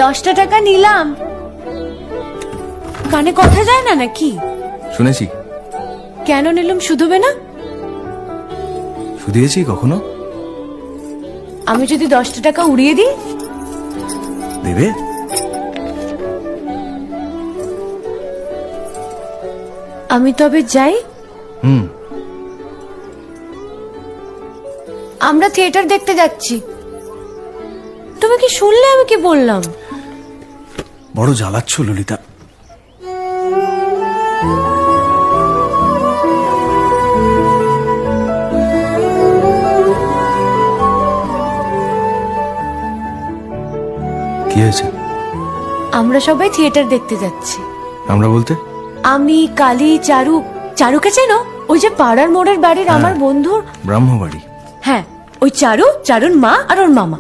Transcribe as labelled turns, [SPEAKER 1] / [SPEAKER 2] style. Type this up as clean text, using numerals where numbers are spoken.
[SPEAKER 1] 10টা টাকা নিলাম। কানে কথা যায় না নাকি?
[SPEAKER 2] শুনেছি।
[SPEAKER 1] কেন নিলাম? শুধবে না?
[SPEAKER 2] শুধিয়েছি কখনো?
[SPEAKER 1] আমি যদি 10টা টাকা উড়িয়ে দিই?
[SPEAKER 2] দেবে?
[SPEAKER 1] আমি তবে যাই। আমরা থিয়েটার দেখতে যাচ্ছি। তুমি কি শুনলে আমি কি বললাম?
[SPEAKER 2] বড় জ্বালাচ্ছ ললিতা। কি হয়েছে?
[SPEAKER 1] আমরা সবাই থিয়েটার দেখতে যাচ্ছি।
[SPEAKER 2] আমরা বলতে?
[SPEAKER 1] আমি, কালী, চারু। চারুকে চেনো? ওই যে পাড়ার মোড়ের বাড়ির আমার বন্ধুর
[SPEAKER 2] ব্রাহ্মবাড়ি।
[SPEAKER 1] হ্যাঁ, ওই চারু, চারুর মা আর ওর মামা।